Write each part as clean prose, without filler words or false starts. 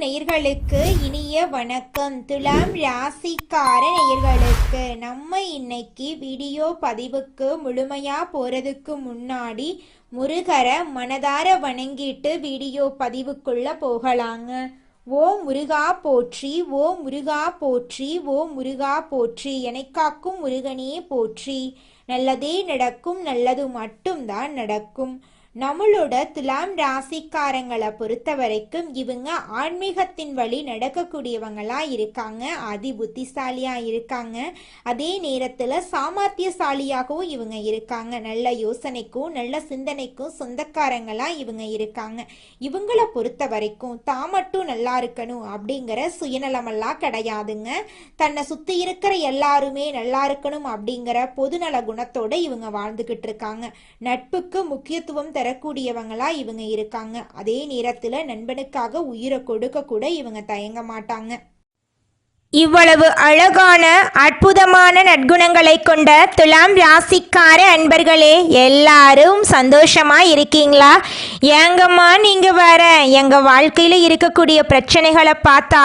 நேயர்களுக்கு இனிய வணக்கம். துலாம் ராசிக்கார நேயர்களுக்கு நம்ம இன்னைக்கு வீடியோ பதிவுக்கு முழுமையா போறதுக்கு முன்னாடி முருகரை மனதார வணங்கிட்டு வீடியோ பதிவுக்குள்ள போகலாங்க. ஓ முருகா போற்றி, ஓ முருகா போற்றி, ஓ முருகா போற்றி, எனக்காக்கும் முருகனே போற்றி. நல்லதே நடக்கும், நல்லது மட்டும்தான் நடக்கும். நம்மளோட துலாம் ராசிக்காரங்களை பொறுத்த வரைக்கும் இவங்க ஆன்மீகத்தின் வழி நடக்கக்கூடியவங்களா இருக்காங்க, அதி புத்திசாலியா இருக்காங்க. அதே நேரத்துல சாமர்த்தியசாலியாகவும் இவங்க இருக்காங்க. நல்ல யோசனைக்கும் நல்ல சிந்தனைக்கும் சொந்தக்காரங்களா இவங்க இருக்காங்க. இவங்களை பொறுத்த வரைக்கும் தான் மட்டும் நல்லா இருக்கணும் அப்படிங்கிற சுயநலமெல்லாம் கிடையாதுங்க. தன்னை சுத்தி இருக்கிற எல்லாருமே நல்லா இருக்கணும் அப்படிங்கிற பொதுநல குணத்தோட இவங்க வாழ்ந்துகிட்டு இருக்காங்க. நட்புக்கு முக்கியத்துவம் தரக்கூடியவங்களா இவங்க இருக்காங்க. அதே நேரத்துல நண்பனுக்காக உயிரை கொடுக்க கூட இவங்க தயங்க மாட்டாங்க. இவ்வளவு அழகான அற்புதமான நற்குணங்களை கொண்ட துலாம் ராசிக்கார அன்பர்களே, எல்லாரும் சந்தோஷமா இருக்கீங்களா? ஏங்கம்மா நீங்க வேற எங்க வாழ்க்கையில இருக்கக்கூடிய பிரச்சனைகளை பார்த்தா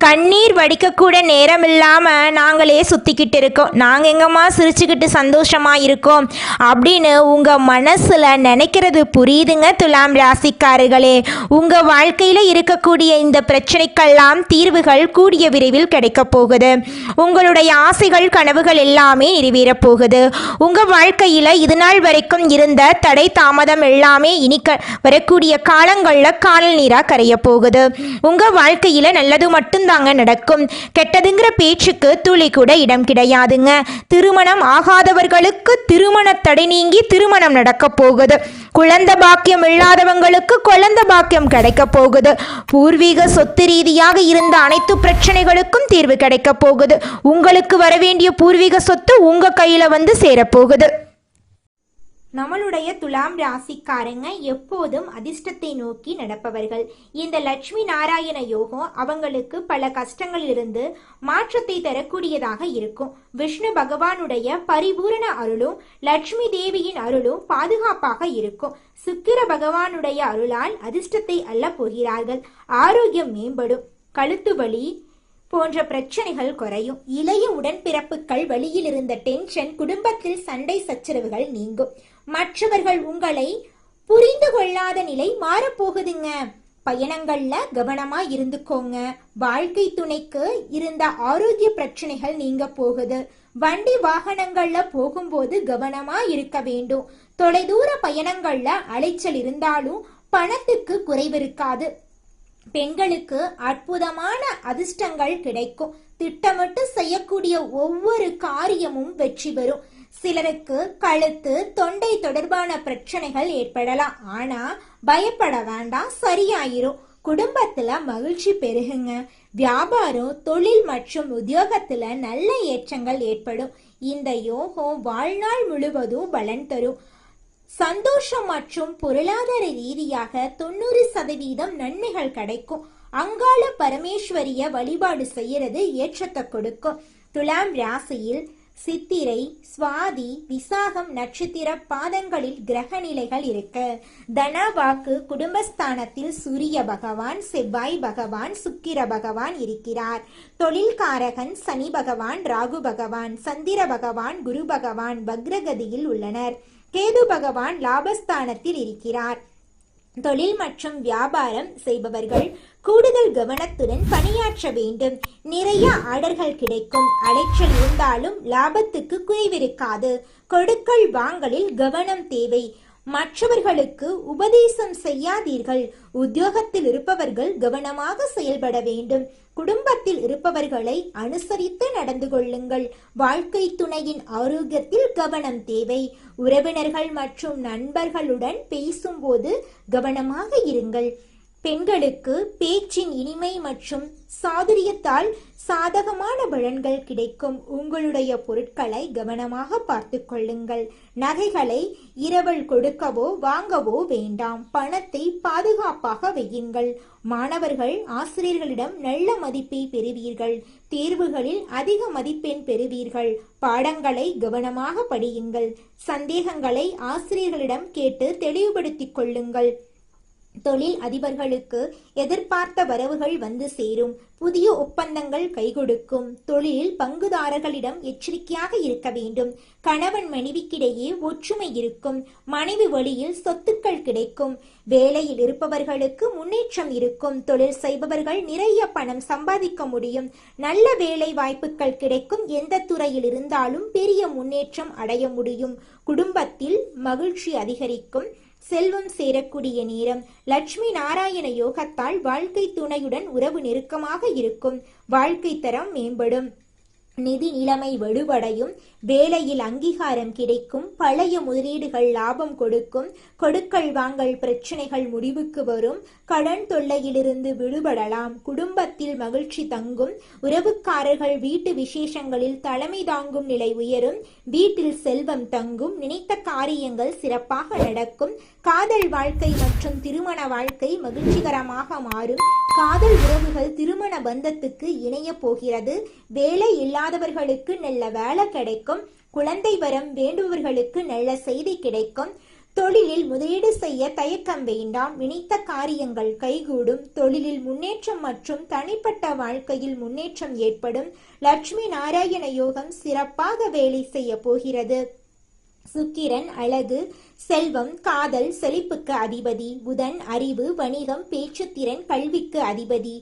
கண்ணீர் வடிக்கக்கூட நேரம் இல்லாம நாங்களே சுத்திக்கிட்டு இருக்கோம். நாங்க எங்கம்மா சிரிச்சுக்கிட்டு சந்தோஷமா இருக்கோம் அப்படின்னு உங்க மனசுல நினைக்கிறது புரியுதுங்க துலாம் ராசிக்காரர்களே. உங்க வாழ்க்கையில இருக்கக்கூடிய இந்த பிரச்சனைக்கெல்லாம் தீர்வுகள் கூடிய விரைவில் கிடைக்கும் போகுது. உங்களுடைய ஆசைகள் கனவுகள் எல்லாமே நிறைவேற போகுது. உங்க வாழ்க்கையில இது நாள் வரைக்கும் இருந்த தடை தாமதம் எல்லாமே இனி வரக்கூடிய காலங்கள்ல காணல் நீரா கரைய போகுது. உங்க வாழ்க்கையில நல்லது மட்டும்தாங்க நடக்கும். கெட்டதுங்கிற பேச்சுக்கு துளி கூட இடம் கிடையாதுங்க. திருமணம் ஆகாதவர்களுக்கு திருமண தடை நீங்கி திருமணம் நடக்க போகுது. குழந்தை பாக்கியம் இல்லாதவங்களுக்கு குழந்தை பாக்கியம் கிடைக்க போகுது. பூர்வீக சொத்து ரீதியாக இருந்த அனைத்து பிரச்சனைகளுக்கும் தீர்வு கிடைக்க போகுது. உங்களுக்கு வர வேண்டிய பூர்வீக சொத்து உங்க கையில வந்து சேரப்போகுது. நம்மளுடைய துலாம் ராசிக்காரங்க எப்போதும் அதிர்ஷ்டத்தை நோக்கி நடப்பவர்கள். இந்த லட்சுமி நாராயண யோகம் அவங்களுக்கு பல கஷ்டங்களிலிருந்து மாற்றத்தை தரக்கூடியதாக இருக்கும். விஷ்ணு பகவானுடைய பரிபூரண அருளும் லட்சுமி தேவியின் அருளும் பாதுகாப்பாக இருக்கும். சுக்கிர பகவானுடைய அருளால் அதிர்ஷ்டத்தை அள்ள போகிறார்கள். ஆரோக்கியம் மேம்படும். கழுத்து வலி போன்ற பிரச்சனைகள் குறையும். இளைய உடன்பிறப்புகள் வழியில் இருந்த டென்ஷன், குடும்பத்தில் சண்டை சச்சரவுகள் நீங்கும். மற்றவர்கள் உங்களை புரிந்து கொள்ளாத நிலை மாறப்போகுதுங்க. பயணங்கள்ல கவனமா இருந்துக்கோங்க. வாழ்க்கை துணைக்கு இருந்த ஆரோக்கிய பிரச்சனைகள் நீங்க போகுது. வண்டி வாகனங்கள்ல போகும்போது கவனமா இருக்க வேண்டும். தொலைதூர பயணங்கள்ல அலைச்சல் இருந்தாலும் பணத்துக்கு குறைவு இருக்காது. பெண்களுக்கு அற்புதமான அதிர்ஷ்டங்கள் கிடைக்கும். திட்டமிட்டு செய்யக்கூடிய ஒவ்வொரு காரியமும் வெற்றி பெறும். சிலருக்கு கழுத்து தொண்டை தொடர்பான பிரச்சனைகள் ஏற்படலாம். ஆனா பயப்பட வேண்டாம், சரியாயிரும். குடும்பத்துல மகிழ்ச்சி பெருகுங்க. வியாபாரம், தொழில் மற்றும் உத்தியோகத்துல நல்ல ஏற்றங்கள் ஏற்படும். இந்த யோகம் வாழ்நாள் முழுவதும் பலன் தரும். சந்தோஷம் மற்றும் பொருளாதார ரீதியாக 90% நன்மைகள் கிடைக்கும். அங்காள பரமேஸ்வரிய வழிபாடு செய்யறது ஏற்றத்தை கொடுக்கும். துலாம் ராசியில் சித்திரை, சுவாதி, விசாகம் நட்சத்திர பாதங்களில் கிரக நிலைகள் இருக்கு. தனவாக்கு குடும்பஸ்தானத்தில் சூரிய பகவான், செவ்வாய் பகவான், சுக்கிர பகவான் இருக்கிறார். தொழில்காரகன் சனி பகவான், ராகு பகவான், சந்திர பகவான், குரு பகவான் வக்ரகதியில் உள்ளனர். கேது பகவான் லாபஸ்தானத்தில் இருக்கிறார். தொழில் மற்றும் வியாபாரம் செய்பவர்கள் கூடுதல் கவனத்துடன் பணியாற்ற வேண்டும். நிறைய ஆர்டர்கள் கிடைக்கும். அலைச்சல் இருந்தாலும் லாபத்துக்கு குறைவிருக்காது. கொடுக்கல் வாங்கலில் கவனம் தேவை. மற்றவர்களுக்கு உபதேசம் செய்யாதீர்கள். உத்தியோகத்தில் இருப்பவர்கள் கவனமாக செயல்பட வேண்டும். குடும்பத்தில் இருப்பவர்களை அனுசரித்து நடந்து கொள்ளுங்கள். வாழ்க்கை துணையின் ஆரோக்கியத்தில் கவனம் தேவை. உறவினர்கள் மற்றும் நண்பர்களுடன் பேசும்போது கவனமாக இருங்கள். பெண்களுக்கு பேச்சின் இனிமை மற்றும் சாதுரியத்தால் சாதகமான பலன்கள் கிடைக்கும். உங்களுடைய பொருட்களை கவனமாக பார்த்து கொள்ளுங்கள். நகைகளை இரவல் கொடுக்கவோ வாங்கவோ வேண்டாம். பணத்தை பாதுகாப்பாக வையுங்கள். மாணவர்கள் ஆசிரியர்களிடம் நல்ல மதிப்பை பெறுவீர்கள். தேர்வுகளில் அதிக மதிப்பெண் பெறுவீர்கள். பாடங்களை கவனமாக படியுங்கள். சந்தேகங்களை ஆசிரியர்களிடம் கேட்டு தெளிவுபடுத்திக் கொள்ளுங்கள். தொழில் அதிபர்களுக்கு எதிர்பார்த்த வரவுகள் வந்து சேரும். புதிய ஒப்பந்தங்கள் கைகொடுக்கும். தொழிலில் பங்குதாரர்களிடம் எச்சரிக்கையாக இருக்க வேண்டும். கணவன் மனைவிக்கிடையே ஒற்றுமை இருக்கும். மனைவி வழியில் சொத்துக்கள் கிடைக்கும். வேலையில் இருப்பவர்களுக்கு முன்னேற்றம் இருக்கும். தொழில் செய்பவர்கள் நிறைய பணம் சம்பாதிக்க முடியும். நல்ல வேலை வாய்ப்புகள் கிடைக்கும். எந்த துறையில் இருந்தாலும் பெரிய முன்னேற்றம் அடைய முடியும். குடும்பத்தில் மகிழ்ச்சி அதிகரிக்கும். செல்வம் சேரக்கூடிய நேரம். லட்சுமி நாராயண யோகத்தால் வாழ்க்கை துணையுடன் உறவு நெருக்கமாக இருக்கும். வாழ்க்கை தரம் மேம்படும். நிதி நிலைமை வலுவடையும். வேலையில் அங்கீகாரம் கிடைக்கும். பழைய முதலீடுகள் லாபம் கொடுக்கும். கொடுக்கல் வாங்கல் பிரச்சனைகள் முடிவுக்கு வரும். கடன் தொல்லையிலிருந்து விடுபடலாம். குடும்பத்தில் மகிழ்ச்சி தங்கும். உறவுக்காரர்கள் வீட்டு விசேஷங்களில் தலைமை தாங்கும் நிலை உயரும். வீட்டில் செல்வம் தங்கும். நினைத்த காரியங்கள் சிறப்பாக நடக்கும். காதல் வாழ்க்கை மற்றும் திருமண வாழ்க்கை மகிழ்ச்சிகரமாக மாறும். காதல் உறவுகள் திருமண பந்தத்துக்கு இணைய போகிறது. வேலை இல்லாதவர்களுக்கு நல்ல வேலை கிடைக்கும். குழந்தை வரம் வேண்டுபவர்களுக்கு நல்ல செய்தி கிடைக்கும். தொழிலில் முதலீடு செய்ய தயக்கம் வேண்டாம். நினைத்த காரியங்கள் கைகூடும். தொழிலில் முன்னேற்றம் மற்றும் தனிப்பட்ட வாழ்க்கையில் முன்னேற்றம் ஏற்படும். லட்சுமி நாராயண யோகம் சிறப்பாக வேலை செய்ய போகிறது. சுக்கிரன் அழகு, செல்வம், காதல், செழிப்புக்கு அதிபதி. புதன் அறிவு, வணிகம், பேச்சுத்திறன், கல்விக்கு அதிபதி.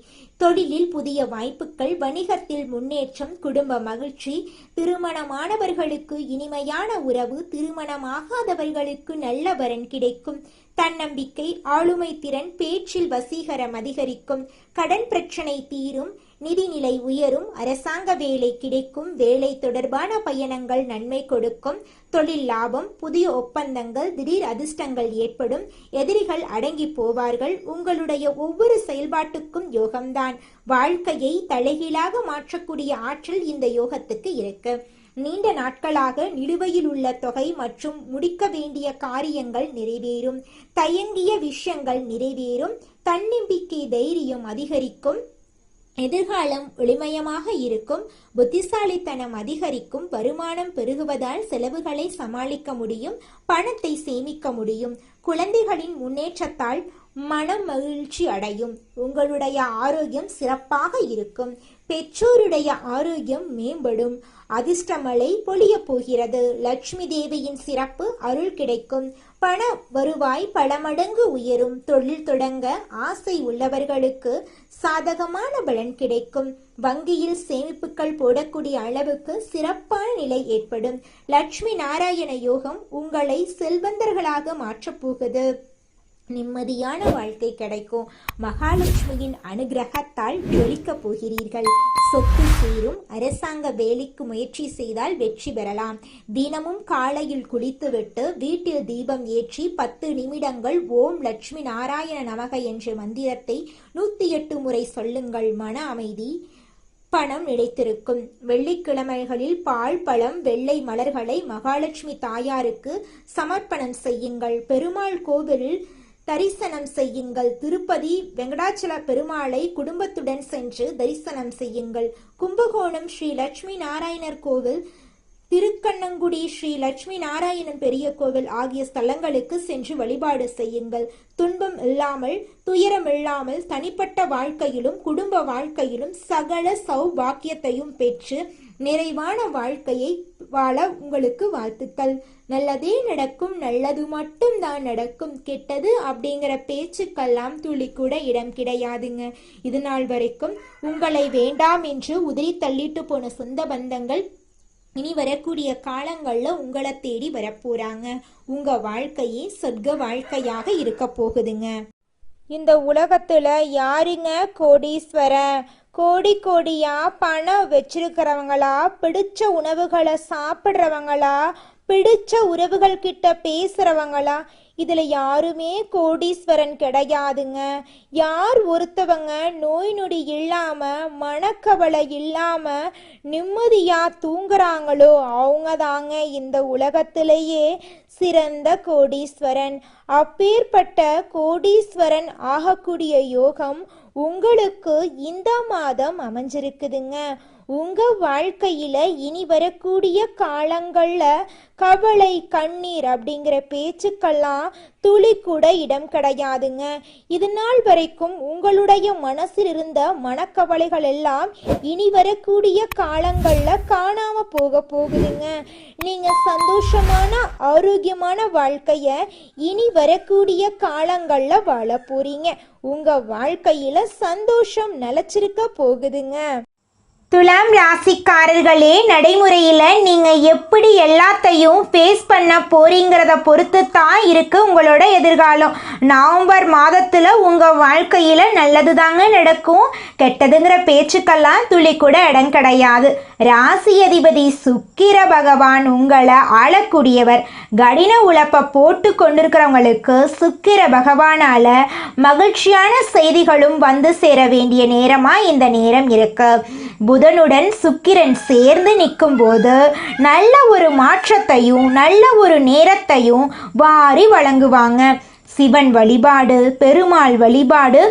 தொழிலில் புதிய வாய்ப்புகள். வணிகத்தில் முன்னேற்றம். குடும்ப மகிழ்ச்சி. திருமணமானவர்களுக்கு இனிமையான உறவு. திருமணமாகாதவர்களுக்கு நல்ல வரன் கிடைக்கும். தன்னம்பிக்கை, ஆளுமை திறன், பேச்சில் வசீகரம் அதிகரிக்கும். கடன் பிரச்சனை தீரும். நிதிநிலை உயரும். அரசாங்க வேலை கிடைக்கும். வேலை தொடர்பான பயணங்கள் நன்மை கொடுக்கும். தொழில் லாபம். புதிய ஒப்பந்தங்கள். திடீர் அதிர்ஷ்டங்கள் ஏற்படும். எதிரிகள் அடங்கி போவார்கள். உங்களுடைய ஒவ்வொரு செயல்பாட்டுக்கும் யோகம்தான். வாழ்க்கையை தலைகீழாக மாற்றக்கூடிய ஆற்றல் இந்த யோகத்துக்கு இருக்கு. நீண்ட நாட்களாக நிலுவையில் உள்ள தொகை மற்றும் முடிக்க வேண்டிய காரியங்கள் நிறைவேறும். தயங்கிய விஷயங்கள் நிறைவேறும். தன்னம்பிக்கை, தைரியம் அதிகரிக்கும். எதிர்காலம் ஒளிமயமாக இருக்கும். புத்திசாலித்தனம் அதிகரிக்கும். வருமானம் பெருகுவதால் செலவுகளை சமாளிக்க முடியும். பணத்தை சேமிக்க முடியும். குழந்தைகளின் முன்னேற்றத்தால் மனம் மகிழ்ச்சி அடையும். உங்களுடைய ஆரோக்கியம் சிறப்பாக இருக்கும். பெற்றோருடைய ஆரோக்கியம் மேம்படும். அதிர்ஷ்டமழை பொழிய போகிறது. லட்சுமி தேவியின் சிறப்பு அருள் கிடைக்கும். பண வருவாய் பல மடங்கு உயரும். தொழில் தொடங்க ஆசை உள்ளவர்களுக்கு சாதகமான பலன் கிடைக்கும். வங்கியில் சேமிப்புகள் போடக்கூடிய அளவுக்கு சிறப்பான நிலை ஏற்படும். லட்சுமி நாராயண யோகம் உங்களை செல்வந்தர்களாக மாற்றப் போகுது. நிம்மதியான வாழ்க்கை கிடைக்கும். மகாலட்சுமியின் அனுகிரகத்தால் ஜொலிக்க போகிறீர்கள். சொத்து சேரும். அரசாங்க வேலைக்கு முயற்சி செய்தால் வெற்றி பெறலாம். தினமும் காலையில் குளித்துவிட்டு வீட்டில் தீபம் ஏற்றி 10 நிமிடங்கள் ஓம் லட்சுமி நாராயண நமக என்ற மந்திரத்தை 108 முறை சொல்லுங்கள். மன அமைதி, பணம் நிலைத்திருக்கும். வெள்ளிக்கிழமைகளில் பால், பழம், வெள்ளை மலர்களை மகாலட்சுமி தாயாருக்கு சமர்ப்பணம் செய்யுங்கள். பெருமாள் கோவிலில் தரிசனம் செய்யுங்கள். திருப்பதி வெங்கடாச்சல பெருமாளை குடும்பத்துடன் சென்று தரிசனம் செய்யுங்கள். கும்பகோணம் ஸ்ரீ லட்சுமி நாராயணர் கோவில், திருக்கண்ணங்குடி ஸ்ரீ லட்சுமி நாராயணன் பெரிய கோவில் ஆகிய ஸ்தலங்களுக்கு சென்று வழிபாடு செய்யுங்கள். துன்பம் இல்லாமல், துயரம் இல்லாமல் தனிப்பட்ட வாழ்க்கையிலும் குடும்ப வாழ்க்கையிலும் சகல சௌபாக்கியத்தையும் பெற்று நிறைவான வாழ்க்கையை வாழ உங்களுக்கு வாழ்த்துக்கள். நல்லதே நடக்கும். நல்லது மட்டும் தான் நடக்கும். கெட்டது அப்படிங்கிற பேச்சுக்கெல்லாம் துளி கூட இடம் கிடையாதுங்க. இது நாள் வரைக்கும் உங்களை வேண்டாம் என்று உதறி தள்ளிட்டு போன சொந்த பந்தங்கள் இனி வரக்கூடிய காலங்கள்ல உங்களை தேடி வரப்போறாங்க. உங்க வாழ்க்கையே சொர்க்க வாழ்க்கையாக இருக்க போகுதுங்க. இந்த உலகத்துல யாருங்க கோடீஸ்வரன்? கோடி கோடியா பணம் வச்சிருக்கிறவங்களா? பிடிச்ச உணவுகளை சாப்பிட்றவங்களா? பிடிச்ச உறவுகள் கிட்ட பேசுறவங்களா? இதுல யாருமே கோடீஸ்வரன் கிடையாதுங்க. யார் ஒருத்தவங்க நோய் நொடி இல்லாம, மனக்கவலை இல்லாம நிம்மதியா தூங்குறாங்களோ அவங்க தாங்க இந்த உலகத்திலேயே சிறந்த கோடீஸ்வரன். அப்பேற்பட்ட கோடீஸ்வரன் ஆகக்கூடிய யோகம் உங்களுக்கு இந்த மாதம் அமைஞ்சிருக்குதுங்க. உங்கள் வாழ்க்கையில் இனி வரக்கூடிய காலங்களில் கவலை கண்ணீர் அப்படிங்கிற பேச்சுக்கெல்லாம் துளி கூட இடம் கிடையாதுங்க. இது நாள் வரைக்கும் உங்களுடைய மனசில் இருந்த மனக்கவலைகள் எல்லாம் இனி வரக்கூடிய காலங்களில் காணாம போகுதுங்க. நீங்க சந்தோஷமான ஆரோக்கியமான வாழ்க்கைய இனி வரக்கூடிய காலங்களில் வாழ போறீங்க. உங்க வாழ்க்கையில சந்தோஷம் நிலைச்சிருக்க போகுதுங்க. துலாம் ராசிக்காரர்களே, நடைமுறையில் நீங்கள் எப்படி எல்லாத்தையும் ஃபேஸ் பண்ண போறீங்கிறத பொறுத்து தான் இருக்குது உங்களோட எதிர்காலம். நவம்பர் மாதத்தில் உங்கள் வாழ்க்கையில் நல்லது தாங்க நடக்கும். கெட்டதுங்கிற பேச்சுக்கெல்லாம் துளி கூட இடம் கிடையாது. ராசி அதிபதி சுக்கிர பகவான் உங்களை ஆளக்கூடியவர். கடின உழைப்பை போட்டு கொண்டிருக்கிறவங்களுக்கு சுக்கிர பகவானால் மகிழ்ச்சியான செய்திகளும் வந்து சேர வேண்டிய நேரமாக இந்த நேரம் இருக்கு. புதனுடன் சுக்கிரன் சேர்ந்து நிற்கும் போது நல்ல ஒரு மாற்றத்தையும் நல்ல ஒரு நேரத்தையும் வாரி வழங்குவாங்க. சிவன் வழிபாடு, பெருமாள் வழிபாடு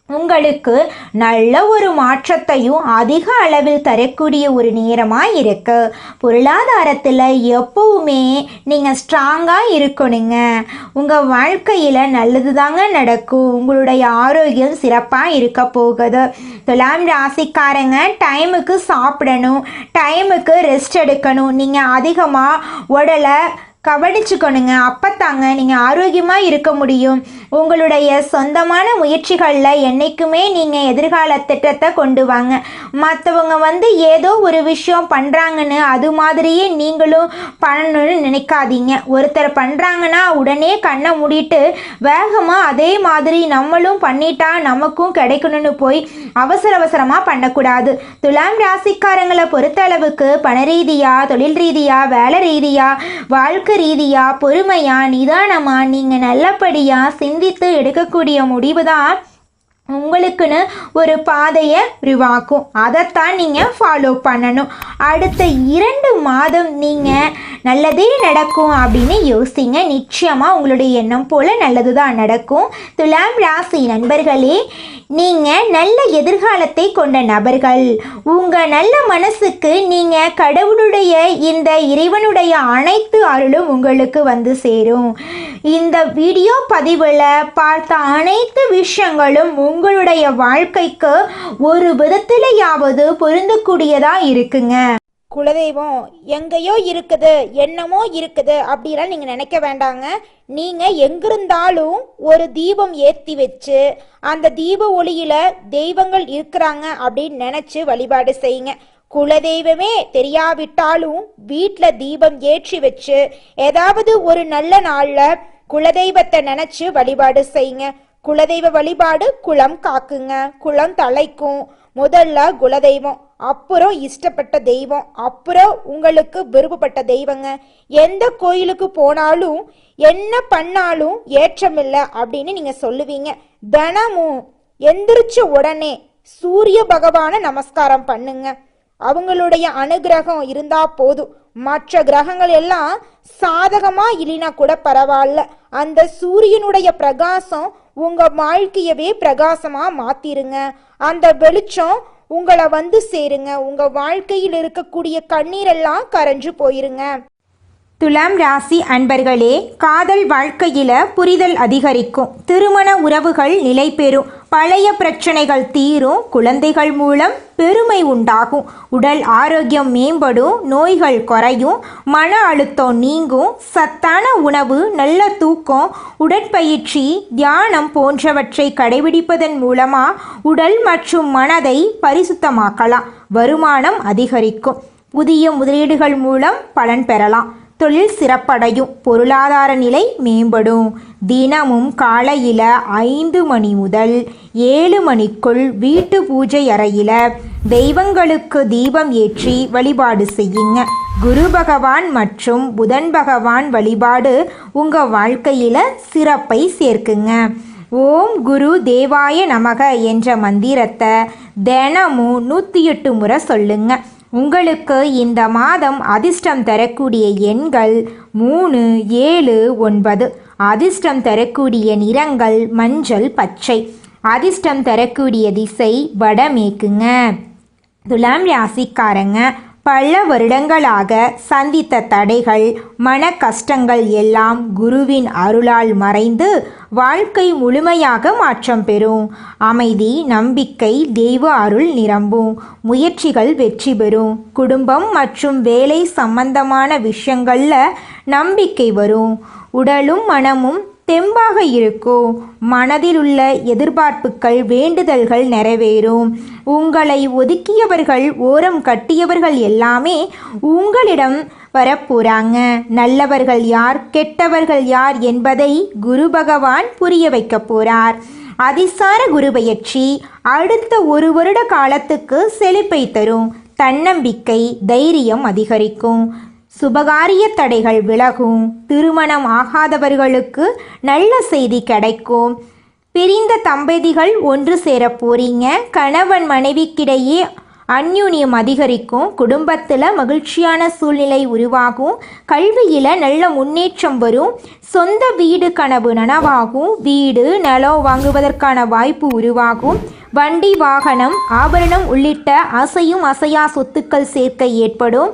உங்களுக்கு நல்ல ஒரு மாற்றத்தையும் அதிக அளவில் தரக்கூடிய ஒரு நேரமாக இருக்கு. பொருளாதாரத்தில் எப்பவுமே நீங்கள் ஸ்ட்ராங்காக இருக்கணுங்க. உங்கள் வாழ்க்கையில் நல்லது தாங்க நடக்கும். உங்களுடைய ஆரோக்கியம் சிறப்பாக இருக்க போகுது. துலாம் ராசிக்காரங்க, டைமுக்கு சாப்பிடணும், டைமுக்கு ரெஸ்ட் எடுக்கணும். நீங்கள் அதிகமாக உடலை கவனிச்சுக்கணுங்க. அப்பத்தாங்க நீங்கள் ஆரோக்கியமாக இருக்க முடியும். உங்களுடைய சொந்தமான முயற்சிகளில் என்றைக்குமே நீங்கள் எதிர்கால திட்டத்தை கொண்டு வாங்க. மற்றவங்க ஏதோ ஒரு விஷயம் பண்ணுறாங்கன்னு அது மாதிரியே நீங்களும் பண்ணணும்னு நினைக்காதீங்க. ஒருத்தர் பண்ணுறாங்கன்னா உடனே கண்ணை மூடிட்டு வேகமாக அதே மாதிரி நம்மளும் பண்ணிட்டா நமக்கும் கிடைக்கணும்னு போய் அவசரமாக பண்ணக்கூடாது. துலாம் ராசிக்காரங்களை பொறுத்த அளவுக்கு பண ரீதியாக, தொழில் ரீதியாக, வேலை ரீதியாக, வாழ்க்கை ரீதியாக பொறுமையாக நிதானமாக நீங்கள் நல்லபடியாக சிந்தித்து எடுக்கக்கூடிய முடிவு தான் உங்களுக்குன்னு ஒரு பாதையை உருவாக்கும். அதைத்தான் நீங்கள் ஃபாலோ பண்ணணும். அடுத்த 2 மாதம் நீங்கள் நல்லதே நடக்கும் அப்படின்னு யோசிங்க. நிச்சயமாக உங்களுடைய எண்ணம் போல் நல்லது தான் நடக்கும். துலாம் ராசி நண்பர்களே, நீங்கள் நல்ல எதிர்காலத்தை கொண்ட நபர்கள். உங்கள் நல்ல மனசுக்கு நீங்கள் கடவுளுடைய இந்த இறைவனுடைய அனைத்து அருளும் உங்களுக்கு வந்து சேரும். இந்த வீடியோ பதிவில் பார்த்த அனைத்து விஷயங்களும் உங்களுடைய வாழ்க்கைக்கு ஒரு விதத்திலேயாவது பொருந்தக்கூடியதாக இருக்குங்க. குலதெய்வம் எங்கேயோ இருக்குது, என்னமோ இருக்குது அப்படிலாம் நீங்கள் நினைக்க வேண்டாங்க. நீங்கள் எங்கிருந்தாலும் ஒரு தீபம் ஏற்றி வச்சு அந்த தீப ஒளியில் தெய்வங்கள் இருக்கிறாங்க அப்படின்னு நினச்சி வழிபாடு செய்யுங்க. குலதெய்வமே தெரியாவிட்டாலும் வீட்டில் தீபம் ஏற்றி வச்சு ஏதாவது ஒரு நல்ல நாளில் குலதெய்வத்தை நினச்சி வழிபாடு செய்யுங்க. குலதெய்வ வழிபாடு குலம் காக்குங்க, குலம் தலைக்கும். முதல்ல குலதெய்வம், அப்புறம் இஷ்டப்பட்ட தெய்வம், அப்புறம் உங்களுக்கு விருப்பப்பட்ட தெய்வங்க. எந்த கோயிலுக்கு போனாலும் என்ன பண்ணாலும் ஏற்றமில்லை அப்படின்னு நீங்க சொல்லுவீங்க. தினமும் எந்திரிச்ச உடனே சூரிய பகவானை நமஸ்காரம் பண்ணுங்க. அவங்களுடைய அனுகிரகம் இருந்தா போதும். மற்ற கிரகங்கள் எல்லாம் சாதகமா இல்லைனா கூட பரவாயில்ல, அந்த சூரியனுடைய பிரகாசம் உங்க வாழ்க்கையவே பிரகாசமா மாத்திருங்க. அந்த வெளிச்சம் உங்களை வந்து சேருங்க. உங்க வாழ்க்கையில் இருக்கக்கூடிய கண்ணீரெல்லாம் கரைஞ்சு போயிருங்க. துலாம் ராசி அன்பர்களே, காதல் வாழ்க்கையில புரிதல் அதிகரிக்கும். திருமண உறவுகள் நிலை பெறும். பழைய பிரச்சனைகள் தீரும். குழந்தைகள் மூலம் பெருமை உண்டாகும். உடல் ஆரோக்கியம் மேம்படும். நோய்கள் குறையும். மன அழுத்தம் நீங்கும். சத்தான உணவு, நல்ல தூக்கம், உடற்பயிற்சி, தியானம் போன்றவற்றை கடைபிடிப்பதன் மூலமா உடல் மற்றும் மனதை பரிசுத்தமாக்கலாம். வருமானம் அதிகரிக்கும். புதிய முதலீடுகள் மூலம் பலன் பெறலாம். தொழில் சிறப்படையும். பொருளாதார நிலை மேம்படும். தினமும் காலையில் 5 மணி முதல் 7 மணிக்குள் வீட்டு பூஜை அறையில் தெய்வங்களுக்கு தீபம் ஏற்றி வழிபாடு செய்யுங்க. குரு பகவான் மற்றும் புதன் பகவான் வழிபாடு உங்கள் வாழ்க்கையில் சிறப்பை சேர்க்குங்க. ஓம் குரு தேவாய நமக என்ற மந்திரத்தை தினமும் 108 முறை சொல்லுங்க. உங்களுக்கு இந்த மாதம் அதிர்ஷ்டம் தரக்கூடிய எண்கள் 3, 7, 9. அதிர்ஷ்டம் தரக்கூடிய நிறங்கள் மஞ்சள், பச்சை. அதிர்ஷ்டம் தரக்கூடிய திசை வடமேற்குங்க. துலாம் ராசிக்காரங்க பல வருடங்களாக சந்தித்த தடைகள், மன கஷ்டங்கள் எல்லாம் குருவின் அருளால் மறைந்து வாழ்க்கை முழுமையாக மாற்றம் பெறும். அமைதி, நம்பிக்கை, தெய்வ அருள் நிரம்பும். முயற்சிகள் வெற்றி பெறும். குடும்பம் மற்றும் வேலை சம்பந்தமான விஷயங்கள்ல நம்பிக்கை வரும். உடலும் மனமும் தெம்பாக இருக்கும். மனதில் உள்ள எதிர்பார்ப்புகள், வேண்டுதல்கள் நிறைவேறும். உங்களை ஒதுக்கியவர்கள், ஓரம் கட்டியவர்கள் எல்லாமே உங்களிடம் வரப்போறாங்க. நல்லவர்கள் யார், கெட்டவர்கள் யார் என்பதை குரு பகவான் புரிய வைக்க போறார். அதிசார குரு பயிற்சி அடுத்த 1 வருட காலத்துக்கு செழிப்பை தரும். தன்னம்பிக்கை, தைரியம் அதிகரிக்கும். சுபகாரிய தடைகள் விலகும். திருமணம் ஆகாதவர்களுக்கு நல்ல செய்தி கிடைக்கும். பிரிந்த தம்பதிகள் ஒன்று சேர போறீங்க. கணவன் மனைவிக்கிடையே அந்யூன்யம் அதிகரிக்கும். குடும்பத்தில் மகிழ்ச்சியான சூழ்நிலை உருவாகும். கல்வியில் நல்ல முன்னேற்றம் வரும். சொந்த வீடு கனவு நனவாகும். வீடு, நிலம் வாங்குவதற்கான வாய்ப்பு உருவாகும். வண்டி, வாகனம், ஆபரணம் உள்ளிட்ட அசையும் அசையா சொத்துக்கள் சேர்க்கை ஏற்படும்.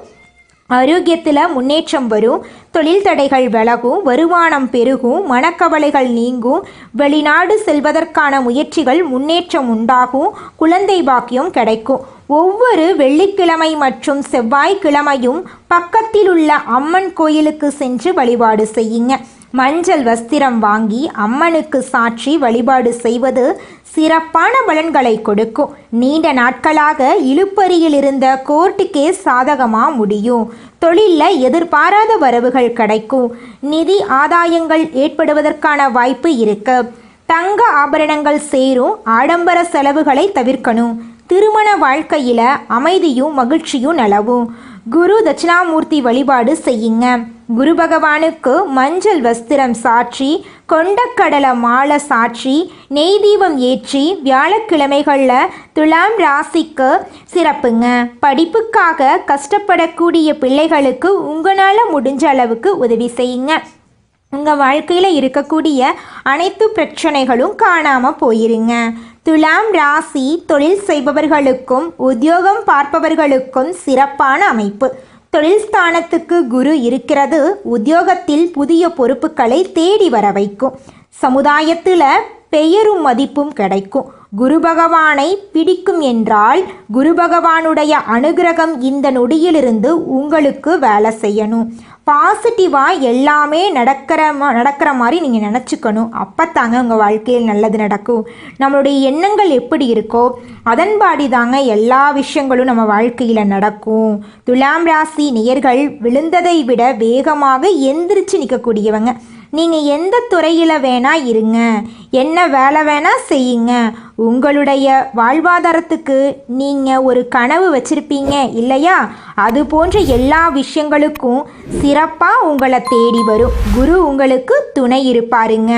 ஆரோக்கியத்தில் முன்னேற்றம் வரும். தொழில் தடைகள் விலகும். வருமானம் பெருகும். மனக்கவலைகள் நீங்கும். வெளிநாடு செல்வதற்கான முயற்சிகள் முன்னேற்றம் உண்டாகும். குழந்தை பாக்கியம் கிடைக்கும். ஒவ்வொரு வெள்ளிக்கிழமை மற்றும் செவ்வாய்க்கிழமையும் பக்கத்தில் உள்ள அம்மன் கோயிலுக்கு சென்று வழிபாடு செய்யுங்க. மஞ்சள் வஸ்திரம் வாங்கி அம்மனுக்கு சாற்றி வழிபாடு செய்வது சிறப்பான பலன்களை கொடுக்கும். நீண்ட நாட்களாக இழுபறியில் இருந்த கோர்ட்டு கேஸ் சாதகமாக முடியும். தொழிலில் எதிர்பாராத வரவுகள் கிடைக்கும். நிதி ஆதாயங்கள் ஏற்படுவதற்கான வாய்ப்பு இருக்கு. தங்க ஆபரணங்கள் சேரும். ஆடம்பர செலவுகளை தவிர்க்கணும். திருமண வாழ்க்கையில் அமைதியும் மகிழ்ச்சியும் நிலவும். குரு தட்சிணாமூர்த்தி வழிபாடு செய்யுங்க. குரு பகவானுக்கு மஞ்சள் வஸ்திரம் சாற்றி, கொண்டக்கடலை மாலை சாற்றி, நெய் தீபம் ஏற்றி வியாழக்கிழமைகளில் துலாம் ராசிக்கு சிறப்புங்க. படிப்புக்காக கஷ்டப்படக்கூடிய பிள்ளைகளுக்கு உங்களால் முடிஞ்ச அளவுக்கு உதவி செய்யுங்க. உங்கள் வாழ்க்கையில் இருக்கக்கூடிய அனைத்து பிரச்சனைகளும் காணாமல் போயிருங்க. துலாம் ராசி தொழில் செய்பவர்களுக்கும் உத்தியோகம் பார்ப்பவர்களுக்கும் சிறப்பான அமைப்பு. தொழில் ஸ்தானத்துக்கு குரு இருக்கிறது. உத்தியோகத்தில் புதிய பொறுப்புகளை தேடி வர வைக்கும். சமுதாயத்தில் பெயரும் மதிப்பும் கிடைக்கும். குரு பகவானை பிடிக்கும் என்றால் குரு பகவானுடைய அனுகிரகம் இந்த நொடியிலிருந்து உங்களுக்கு வேலை செய்யணும். பாசிட்டிவாக எல்லாமே நடக்கிற மாதிரி நீங்கள் நினச்சிக்கணும். அப்போ தாங்க உங்கள் வாழ்க்கையில் நல்லது நடக்கும். நம்மளுடைய எண்ணங்கள் எப்படி இருக்கோ அதன்பாடி தாங்க எல்லா விஷயங்களும் நம்ம வாழ்க்கையில் நடக்கும். துலாம் ராசி நேயர்கள் விழுந்ததை விட வேகமாக எந்திரிச்சு நிற்கக்கூடியவங்க. நீங்கள் எந்த துறையில் வேணால் இருங்க, என்ன வேலை வேணால் செய்யுங்க. உங்களுடைய வாழ்வாதாரத்துக்கு நீங்கள் ஒரு கனவு வச்சுருப்பீங்க இல்லையா? அது போன்ற எல்லா விஷயங்களுக்கும் சிறப்பாக உங்களை தேடி வரும். குரு உங்களுக்கு துணை இருப்பாருங்க.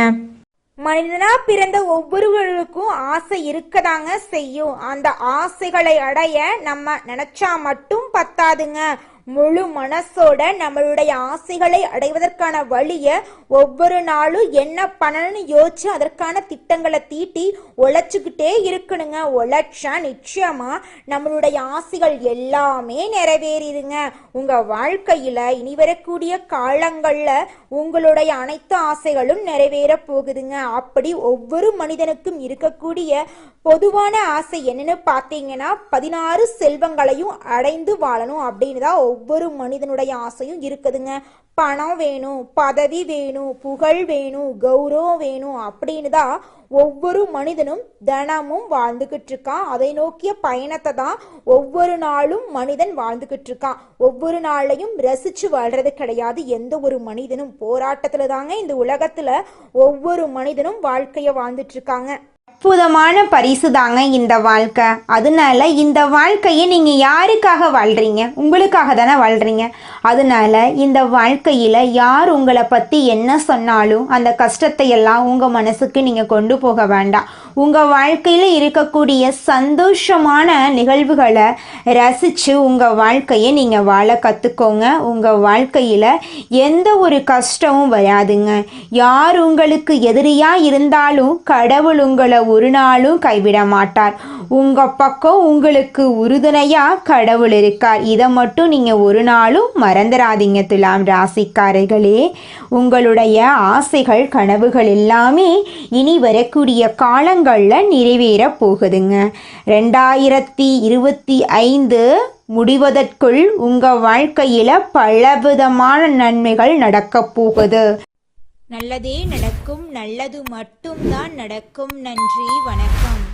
மனிதனா பிறந்த ஒவ்வொருவருக்கும் ஆசை இருக்கதாங்க செய்யும். அந்த ஆசைகளை அடைய நம்ம நினைச்சா மட்டும் பத்தாதுங்க. முழு மனசோட நம்மளுடைய ஆசைகளை அடைவதற்கான வழிய ஒவ்வொரு நாளும் என்ன பண்ணணும்னு யோசிச்சு அதற்கான திட்டங்களை தீட்டி உழைச்சுக்கிட்டே இருக்கணுங்க. உழைச்சா நிச்சயமா நம்மளுடைய ஆசைகள் எல்லாமே நிறைவேறிடுங்க. உங்க வாழ்க்கையில இனி வரக்கூடிய காலங்கள்ல உங்களுடைய அனைத்து ஆசைகளும் நிறைவேற போகுதுங்க. அப்படி ஒவ்வொரு மனிதனுக்கும் இருக்கக்கூடிய பொதுவான ஆசை என்னன்னு பார்த்தீங்கன்னா 16 செல்வங்களையும் அடைந்து வாழணும் அப்படின்னு தான் ஒவ்வொரு மனிதனுடைய ஆசையும் இருக்குதுங்க. பணம் வேணும், பதவி வேணும், புகழ் வேணும், கௌரவம் வேணும் அப்படின்னு தான் ஒவ்வொரு மனிதனும் தினமும் வாழ்ந்துகிட்டு இருக்கான். அதை நோக்கிய பயணத்தை தான் ஒவ்வொரு நாளும் மனிதன் வாழ்ந்துகிட்டு இருக்கான். ஒவ்வொரு நாளையும் ரசிச்சு வாழ்றது கிடையாது. எந்த ஒரு மனிதனும் போராட்டத்துல தாங்க இந்த உலகத்துல ஒவ்வொரு மனிதனும் வாழ்க்கைய வாழ்ந்துட்டு இருக்காங்க. அற்புதமான பரிசு தாங்க இந்த வாழ்க்கை. அதனால இந்த வாழ்க்கையை நீங்கள் யாருக்காக வாழ்கிறீங்க? உங்களுக்காக தானே வாழ்கிறீங்க. அதனால இந்த வாழ்க்கையில் யார் உங்களை பற்றி என்ன சொன்னாலும் அந்த கஷ்டத்தை எல்லாம் உங்கள் மனசுக்கு நீங்கள் கொண்டு போக வேண்டாம். உங்கள் வாழ்க்கையில் இருக்கக்கூடிய சந்தோஷமான நிகழ்வுகளை ரசித்து உங்கள் வாழ்க்கையை நீங்கள் வாழ கற்றுக்கோங்க. உங்கள் வாழ்க்கையில் எந்த ஒரு கஷ்டமும் வராதுங்க. யார் உங்களுக்கு எதிரியாக இருந்தாலும் கடவுள் உங்களை ஒரு நாளும் கைவிட மாட்டார். உங்கள் பக்கம் உங்களுக்கு உறுதுணையாக கடவுள் இருக்கார். இதை மட்டும் நீங்கள் ஒரு நாளும் மறந்துடாதீங்க துலாம் ராசிக்காரர்களே. உங்களுடைய ஆசைகள் கனவுகள் எல்லாமே இனி வரக்கூடிய காலங்களில் நிறைவேற போகுதுங்க. 2025 முடிவதற்குள் உங்கள் வாழ்க்கையில் பலவிதமான நன்மைகள் நடக்கப் போகுது. நல்லதே நடக்கும், நல்லது மட்டும்தான் நடக்கும். நன்றி, வணக்கம்.